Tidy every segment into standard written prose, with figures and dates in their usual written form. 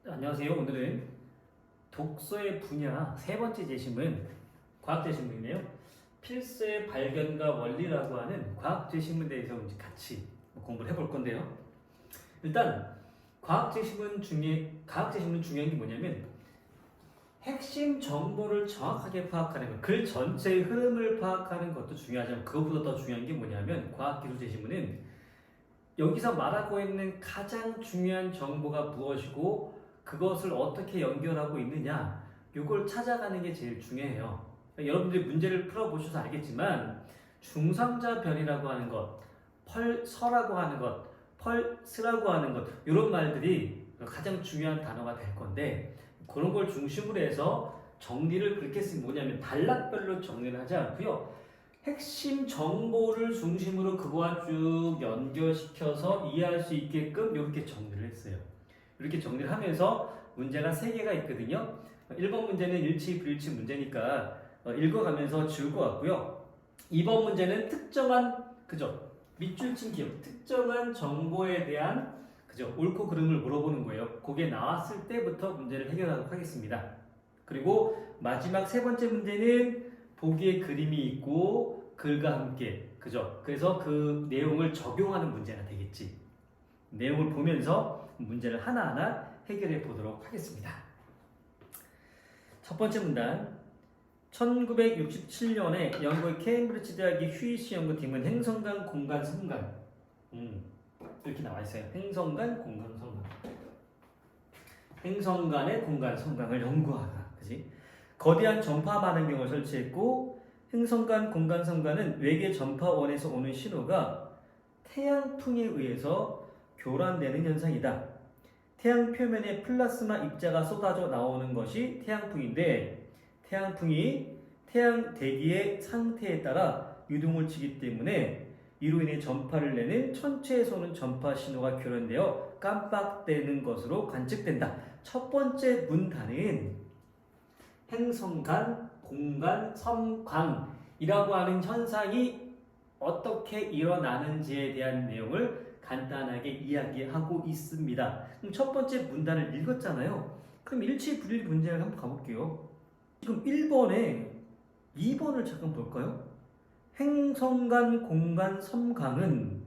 안녕하세요. 오늘은 독서의 분야 세 번째 제시문, 과학 제시문이네요. 필수의 발견과 원리라고 하는 과학 제시문에 대해서 이제 같이 공부를 해볼 건데요. 일단 과학 제시문 중요한 게 뭐냐면 핵심 정보를 정확하게 파악하는 것, 글 전체의 흐름을 파악하는 것도 중요하지만 그것보다 더 중요한 게 뭐냐면 과학기술 제시문은 여기서 말하고 있는 가장 중요한 정보가 무엇이고 그것을 어떻게 연결하고 있느냐 이걸 찾아가는 게 제일 중요해요. 여러분들이 문제를 풀어보셔서 알겠지만 중성자 변이라고 하는 것, 펄서라고 하는 것, 펄스라고 하는 것 이런 말들이 가장 중요한 단어가 될 건데 그런 걸 중심으로 해서 정리를 그렇게 쓰면 뭐냐면 단락별로 정리를 하지 않고요. 핵심 정보를 중심으로 그거와 쭉 연결시켜서 이해할 수 있게끔 이렇게 정리를 했어요. 이렇게 정리를 하면서 문제가 3개가 있거든요. 1번 문제는 일치 불일치 문제니까 읽어가면서 지울 것 같고요. 2번 문제는 특정한 밑줄친 기억, 특정한 정보에 대한 옳고 그름을 물어보는 거예요. 그게 나왔을 때부터 문제를 해결하도록 하겠습니다. 그리고 마지막 3번째 문제는 보기에 그림이 있고 글과 함께 그래서 그 내용을 적용하는 문제가 되겠지. 내용을 보면서 문제를 하나하나 해결해 보도록 하겠습니다. 첫 번째 문단 1967년에 영국의 케임브리지 대학의 휴이시 연구팀은 행성간 공간 성간 이렇게 나와 있어요. 행성간 공간 성간 행성간의 공간 성간을 연구하다. 그지? 거대한 전파 반응경을 설치했고 행성간 공간 성간은 외계 전파원에서 오는 신호가 태양풍에 의해서 교란되는 현상이다. 태양 표면에 플라스마 입자가 쏟아져 나오는 것이 태양풍인데 태양풍이 태양 대기의 상태에 따라 유동을 치기 때문에 이로 인해 전파를 내는 천체에서 오는 전파 신호가 교란되어 깜빡대는 것으로 관측된다. 첫 번째 문단은 행성간 공간 섬광이라고 하는 현상이 어떻게 일어나는지에 대한 내용을 간단하게 이야기하고 있습니다. 그럼 첫 번째 문단을 읽었잖아요. 그럼 일치불일 문제를 한번 가볼게요. 지금 1번에 2번을 잠깐 볼까요? 행성간 공간 섬광은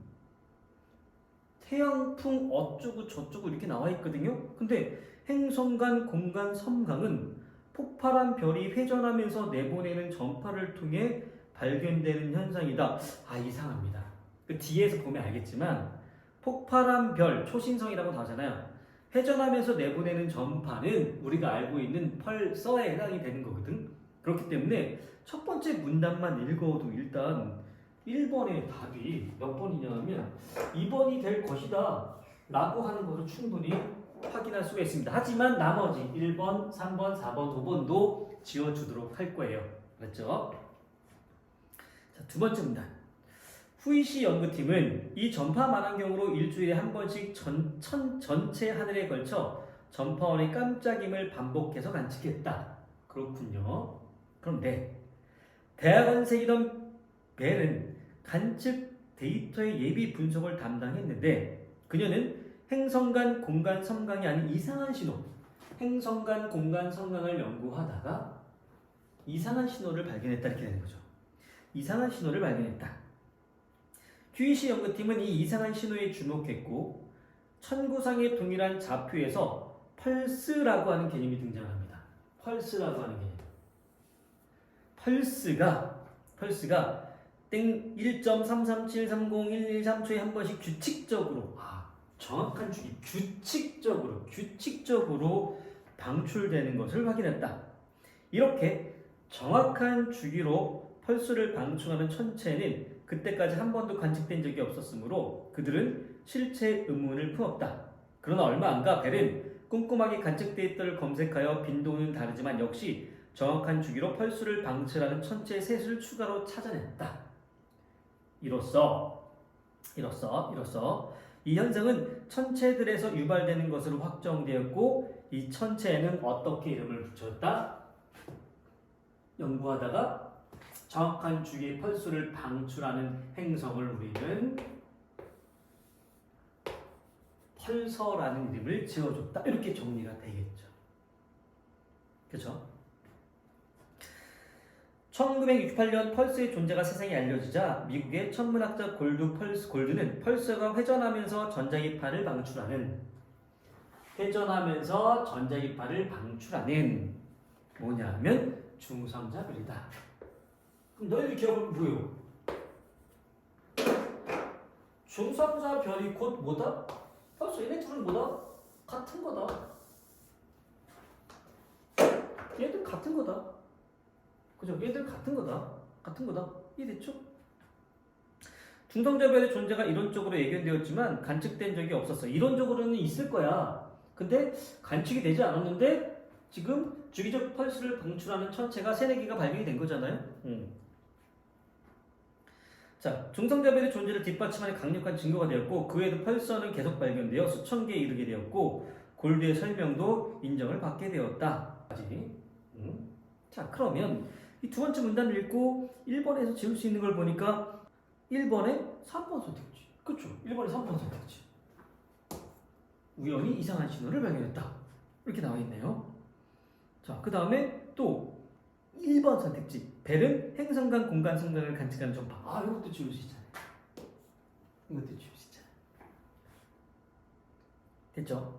태양풍 어쩌고 저쩌고 이렇게 나와 있거든요. 근데 행성간 공간 섬광은 폭발한 별이 회전하면서 내보내는 전파를 통해 발견되는 현상이다. 이상합니다. 그 뒤에서 보면 알겠지만 폭발한 별, 초신성이라고 나오잖아요. 회전하면서 내보내는 전파는 우리가 알고 있는 펄서에 해당이 되는 거거든. 그렇기 때문에 첫 번째 문단만 읽어도 일단 1번의 답이 몇 번이냐면 2번이 될 것이다 라고 하는 것을 충분히 확인할 수가 있습니다. 하지만 나머지 1번, 3번, 4번, 5번도 지워주도록 할 거예요. 맞죠? 자, 두 번째 문단. 후이시 연구팀은 이 전파 만환경으로 일주일에 한 번씩 전체 하늘에 걸쳐 전파원의 깜짝임을 반복해서 관측했다. 그렇군요. 그런데 대학원생이던 벨은 관측 데이터의 예비 분석을 담당했는데 그녀는 행성간 공간 섬광이 아닌 이상한 신호, 행성간 공간 섬광을 연구하다가 이상한 신호를 발견했다 이렇게 되는 거죠. 이상한 신호를 발견했다. 휴이시 연구팀은 이 이상한 신호에 주목했고 천구상의 동일한 좌표에서 펄스라고 하는 개념이 등장합니다. 펄스라고 하는 개념. 펄스가 땡 1.337301133초에 한 번씩 규칙적으로 정확한 주기 규칙적으로 방출되는 것을 확인했다. 이렇게 정확한 주기로 펄스를 방출하는 천체는 그때까지 한 번도 관측된 적이 없었으므로 그들은 실체 의문을 품었다. 그러나 얼마 안가 벨은 꼼꼼하게 관측 데이터를 검색하여 빈도는 다르지만 역시 정확한 주기로 펄스를 방출하는 천체의 셋을 추가로 찾아냈다. 이로써 이 현상은 천체들에서 유발되는 것으로 확정되었고 이 천체에는 어떻게 이름을 붙였다? 연구하다가 정확한 주기의 펄스를 방출하는 행성을 우리는 펄서라는 이름을 지어줬다. 이렇게 정리가 되겠죠. 그렇죠? 1968년 펄스의 존재가 세상에 알려지자 미국의 천문학자 골드는 펄스가 회전하면서 전자기파를 방출하는 뭐냐면 중성자별이다. 그럼 너희들 기억은 뭐예요? 중성자별이 곧 뭐다? 펄스 얘네 둘은 뭐다? 같은 거다. 얘들 같은 거다. 그죠? 얘들 같은 거다. 이해됐죠? 중성자별의 존재가 이론적으로 예견되었지만 관측된 적이 없었어. 이론적으로는 있을 거야. 근데 관측이 되지 않았는데 지금 주기적 펄스를 방출하는 천체가 3-4개가 발견이 된 거잖아요. 자, 중성자별의 존재를 뒷받침하는 강력한 증거가 되었고 그 외에도 펄서는 계속 발견되어 수천 개에 이르게 되었고 골드의 설명도 인정을 받게 되었다. 자, 그러면 이 두 번째 문단을 읽고 1번에서 지울 수 있는 걸 보니까 1번에 3번 선택지. 그렇죠? 1번에 3번 선택지. 우연히 이상한 신호를 발견했다. 이렇게 나와 있네요. 자, 그 다음에 또 1번 선택지. 벨은 행성 간 공간 성장을 관측하는 전파. 아, 이것도 지울 수 있잖아요. 됐죠?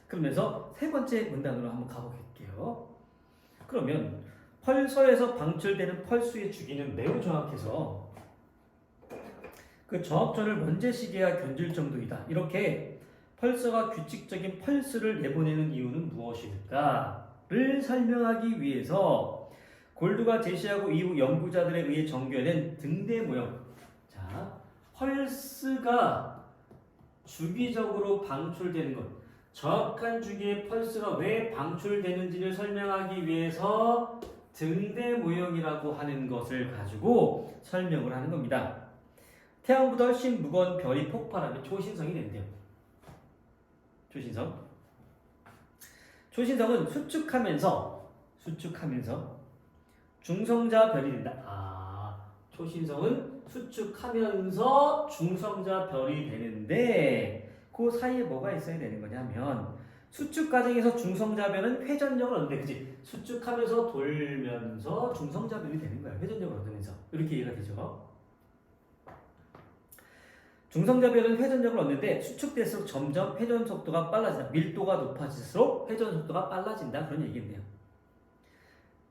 그러면서 세 번째 문단으로 한번 가보겠게요. 그러면 펄서에서 방출되는 펄스의 주기는 매우 정확해서 그 정확점을 원재 시계와 견줄 정도이다. 이렇게 펄서가 규칙적인 펄스를 내보내는 이유는 무엇일까를 설명하기 위해서 골드가 제시하고 이후 연구자들에 의해 정교화된 등대 모형. 자, 펄스가 주기적으로 방출되는 것, 정확한 주기의 펄스가 왜 방출되는지를 설명하기 위해서 등대 모형이라고 하는 것을 가지고 설명을 하는 겁니다. 태양보다 훨씬 무거운 별이 폭발하면 초신성이 된대요. 초신성은 수축하면서 중성자 별이 된다. 초신성은 수축하면서 중성자 별이 되는데 그 사이에 뭐가 있어야 되는 거냐면 수축 과정에서 중성자 별은 회전력을 얻는데, 그치? 수축하면서 돌면서 중성자 별이 되는 거야. 회전력을 얻으면서. 이렇게 이해가 되죠? 중성자 별은 회전력을 얻는데 수축될수록 점점 회전 속도가 빨라진다. 밀도가 높아질수록 회전 속도가 빨라진다. 그런 얘기겠네요.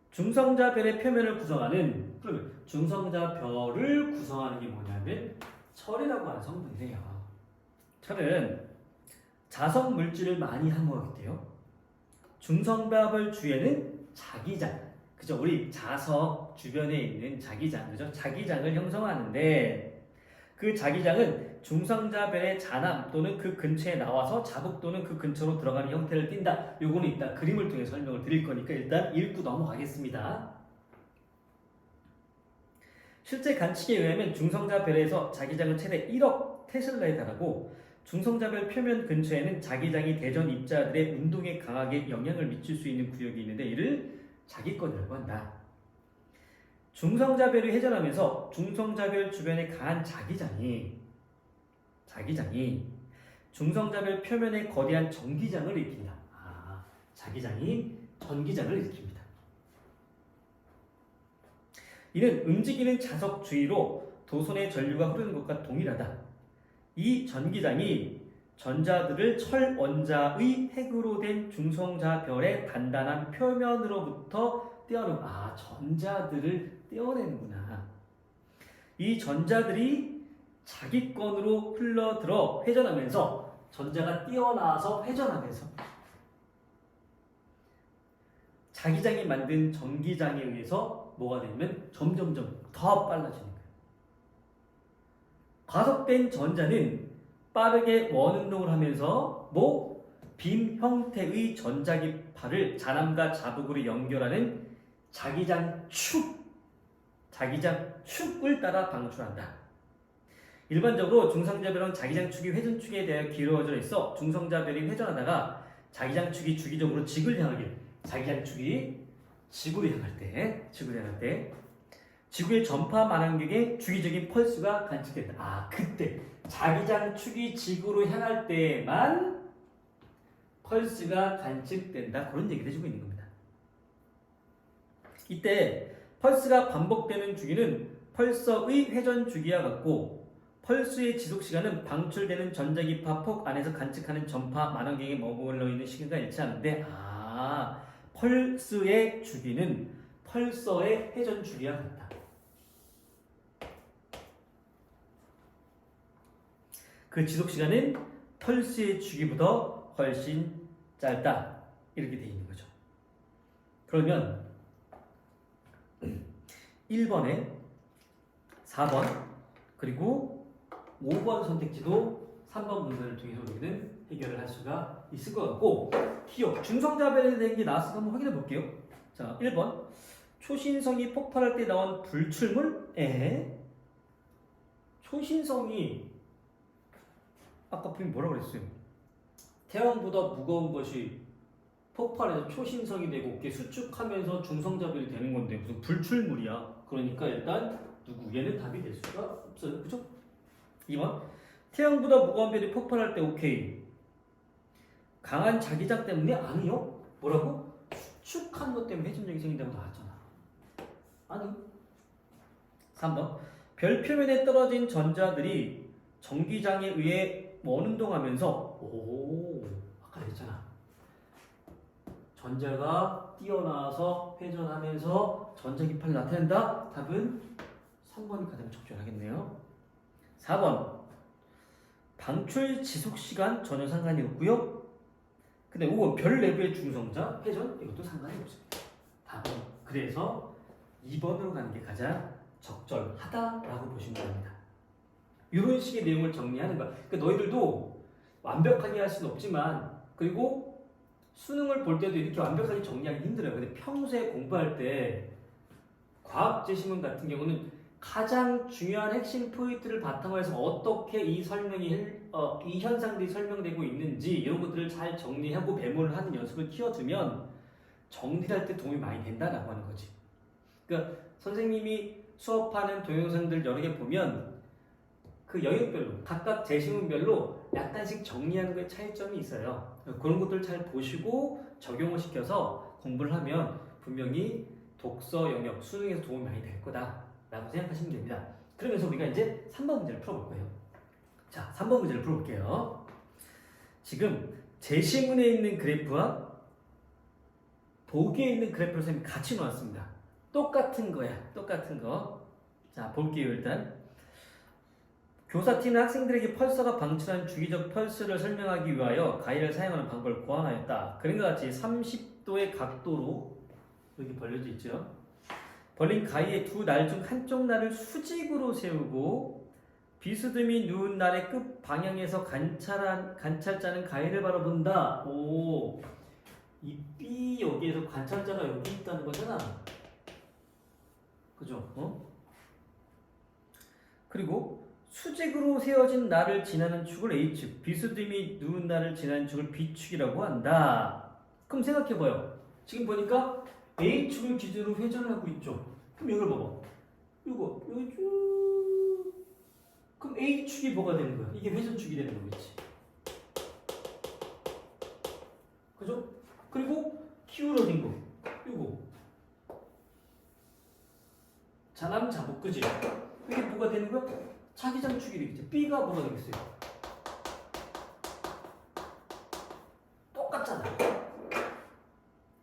중성자 별의 표면을 구성하는, 그러면 중성자 별을 구성하는 게 뭐냐면 철이라고 하는 성분이래요. 철은 자석 물질을 많이 함유하게 돼요. 중성자별 주에는 자기장, 그죠? 우리 자석 주변에 있는 자기장, 그죠? 자기장을 형성하는데 그 자기장은 중성자별의 잔암 또는 그 근처에 나와서 자북 또는 그 근처로 들어가는 형태를 띈다. 요거는 이따 그림을 통해 설명을 드릴 거니까 일단 읽고 넘어가겠습니다. 실제 관측에 의하면 중성자별에서 자기장은 최대 1억 테슬라에 달하고 중성자별 표면 근처에는 자기장이 대전 입자들의 운동에 강하게 영향을 미칠 수 있는 구역이 있는데 이를 자기권이라고 한다. 중성자별이 회전하면서 중성자별 주변에 강한 자기장이 중성자별 표면에 거대한 전기장을 일으킨다. 자기장이 전기장을 일으킵니다. 이는 움직이는 자석 주위로 도선의 전류가 흐르는 것과 동일하다. 이 전기장이 전자들을 철원자의 핵으로 된 중성자별의 단단한 표면으로부터 떼어내는, 전자들을 떼어내는구나. 이 전자들이 자기권으로 흘러들어 회전하면서 전자가 띄어나와서 회전하면서 자기장이 만든 전기장에 의해서 뭐가 되냐면 점점점 더 빨라지는 거예요. 과속된 전자는 빠르게 원운동을 하면서 빔 형태의 전자기파를 잔암과 자북으로 연결하는 자기장 축을 따라 방출한다. 일반적으로 중성자별은 자기장 축이 회전 축에 대해 기울어져 있어 중성자별이 회전하다가 자기장 축이 주기적으로 지구를 향하게, 자기장 축이 지구를 향할 때 지구의 전파 만환경에 주기적인 펄스가 관측된다. 그때 자기장축이 지구로 향할 때만 펄스가 관측된다. 그런 얘기를 해주고 있는 겁니다. 이때 펄스가 반복되는 주기는 펄서의 회전 주기와 같고 펄스의 지속 시간은 방출되는 전자기파 폭 안에서 관측하는 전파 만원경에 머물러 있는 시간과 일치하는데 펄스의 주기는 펄서의 회전 주기와 같다. 그 지속 시간은 펄스의 주기보다 훨씬 짧다. 이렇게 되어 있는 거죠. 그러면 1번에 4번 그리고 5번 선택지도 3번 문제를 통해서 우리는 해결을 할 수가 있을 것 같고 기억, 중성자별에 대한 게 나왔으니까 한번 확인해 볼게요. 자, 1번 초신성이 폭발할 때 나온 불출물? 초신성이 아까 분이 뭐라고 그랬어요? 태양보다 무거운 것이 폭발해서 초신성이 되고 이렇게 수축하면서 중성자별이 되는 건데 무슨 불출물이야. 그러니까 일단 누구? 얘는 답이 될 수가 없어요. 그죠? 2번 태양보다 무거운 별이 폭발할 때 오케이. 강한 자기장 때문에? 아니요. 뭐라고? 수축한 것 때문에 회전력이 생긴다고 나왔잖아. 아니. 3번 별 표면에 떨어진 전자들이 전기장에 의해 원운동하면서 아까 했잖아. 전자가 뛰어나와서 회전하면서 전자기파를 나타낸다? 답은 3번이 가장 적절하겠네요. 4번 방출 지속시간 전혀 상관이 없고요. 근데 5번 별 내부의 중성자 회전 이것도 상관이 없습니다. 답은 그래서 2번으로 가는 게 가장 적절하다라고 보시면 됩니다. 이런 식의 내용을 정리하는 거야. 그러니까 너희들도 완벽하게 할 수는 없지만 그리고 수능을 볼 때도 이렇게 완벽하게 정리하기 힘들어요. 근데 평소에 공부할 때 과학 제시문 같은 경우는 가장 중요한 핵심 포인트를 바탕으로 해서 어떻게 이 설명이 이 현상들이 설명되고 있는지 이런 것들을 잘 정리하고 메모를 하는 연습을 키워두면 정리할 때 도움이 많이 된다라고 하는 거지. 그러니까 선생님이 수업하는 동영상들 여러 개 보면 그 영역별로 각각 제시문별로 약간씩 정리하는 거에 차이점이 있어요. 그런 것들 잘 보시고 적용을 시켜서 공부를 하면 분명히 독서 영역 수능에서 도움이 많이 될 거다라고 생각하시면 됩니다. 그러면서 우리가 이제 3번 문제를 풀어볼 거예요. 자, 3번 문제를 풀어볼게요. 지금 제시문에 있는 그래프와 보기에 있는 그래프를 선생님이 같이 놓았습니다. 똑같은 거야. 똑같은 거. 자, 볼게요. 일단 교사팀은 학생들에게 펄서가 방출한 주기적 펄스를 설명하기 위하여 가위를 사용하는 방법을 고안하였다. 그림과 같이 30도의 각도로 여기 벌려져 있죠. 벌린 가위의 두 날 중 한쪽 날을 수직으로 세우고 비스듬히 누운 날의 끝 방향에서 관찰자는 가위를 바라본다. 오, 이 B 여기에서 관찰자가 여기 있다는 거잖아. 그죠? 그리고 수직으로 세워진 날을 지나는 축을 A축, 비스듬히 누운 날을 지나는 축을 B축이라고 한다. 그럼 생각해봐요. 지금 보니까 A축을 기준으로 회전을 하고 있죠. 그럼 이걸 봐봐. 여기 쭉. 그럼 A축이 뭐가 되는 거야? 이게 회전축이 되는 거겠지. 그죠? 그리고 기울어진 거. 이거. 자남자복, 그지? 이게 뭐가 되는 거야? 자기장축이 되겠죠. B가 뭐가 되겠어요?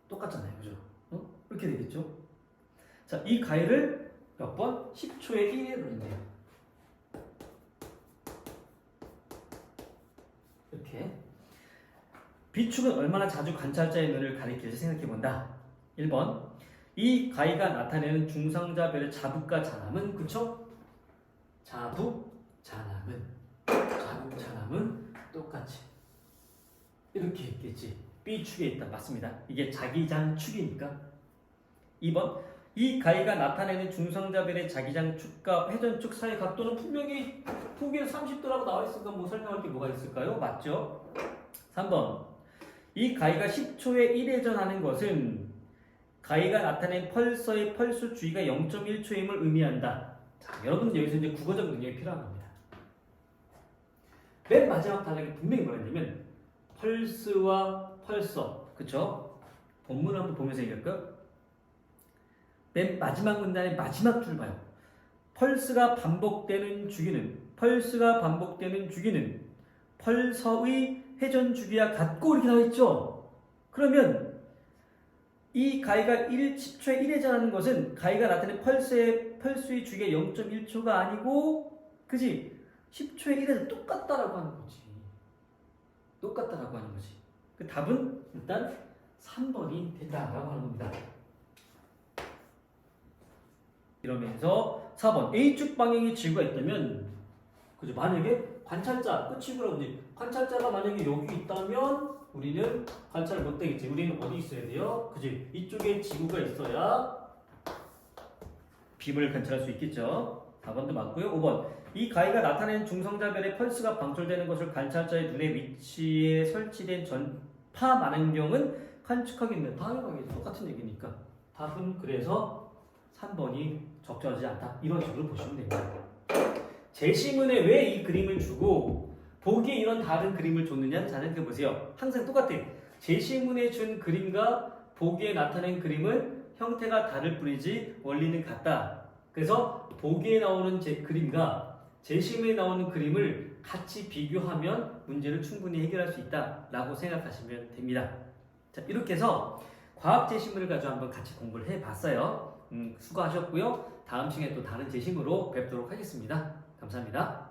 똑같잖아요. 그죠? 이렇게 되겠죠? 자, 이 가위를 몇 번? 10초에 1회로 했네요. 이렇게. B축은 얼마나 자주 관찰자의 눈을 가리킬지 생각해본다. 1번. 이 가위가 나타내는 중성자별의 자북과 자남은, 그쵸? 자북, 자남은 똑같이 이렇게 있겠지. B축에 있다. 맞습니다. 이게 자기장축이니까. 2번 이 가위가 나타내는 중성자별의 자기장축과 회전축 사이 각도는 분명히 보기에 30도라고 나와 있으니까 뭐 설명할 게 뭐가 있을까요? 맞죠? 3번 이 가위가 10초에 1회전하는 것은 가위가 나타낸 펄서의 펄스 주기가 0.1초임을 의미한다. 자, 여러분 여기서 이제 국어적 능력이 필요한 겁니다. 맨 마지막 단락에 분명히 뭐라 했냐면 펄스와 펄서. 그쵸? 본문 한번 보면서 얘기할까요? 맨 마지막 문단의 마지막 줄 봐요. 펄스가 반복되는 주기는 펄서의 회전 주기와 같고 이렇게 나와 있죠. 그러면 이 가이가 10초에 1회전하는 것은 가이가 나타낸 펄스의 주기가 0.1초가 아니고 그지? 10초에 1회전 똑같다라고 하는 거지. 똑같다라고 하는 거지. 그 답은 일단 3번이 된다라고 하는 겁니다. 이러면서 4번 A축 방향의 지구가 있다면 그죠? 만약에 관찰자 끝이고라고 이제 관찰자가 만약에 여기 있다면 우리는 관찰을 못 되겠지. 우리는 어디 있어야 돼요? 그지? 이쪽에 지구가 있어야 빔을 관찰할 수 있겠죠. 4번도 맞고요. 5번 이 가이가 나타낸 중성자별의 펄스가 방출되는 것을 관찰자의 눈의 위치에 설치된 전파 망원경은 관측하기 힘든. 당연하게 똑같은 얘기니까 답은 그래서 3번이 적절하지 않다. 이런 식으로 보시면 됩니다. 제시문에 왜 이 그림을 주고 보기에 이런 다른 그림을 줬느냐는 잘 생각해보세요. 항상 똑같아. 제시문에 준 그림과 보기에 나타낸 그림은 형태가 다를 뿐이지 원리는 같다. 그래서 보기에 나오는 그림과 제시문에 나오는 그림을 같이 비교하면 문제를 충분히 해결할 수 있다라고 생각하시면 됩니다. 자, 이렇게 해서 과학 제시문을 가지고 한번 같이 공부를 해봤어요. 수고하셨고요. 다음 시간에 또 다른 제시문으로 뵙도록 하겠습니다. 감사합니다.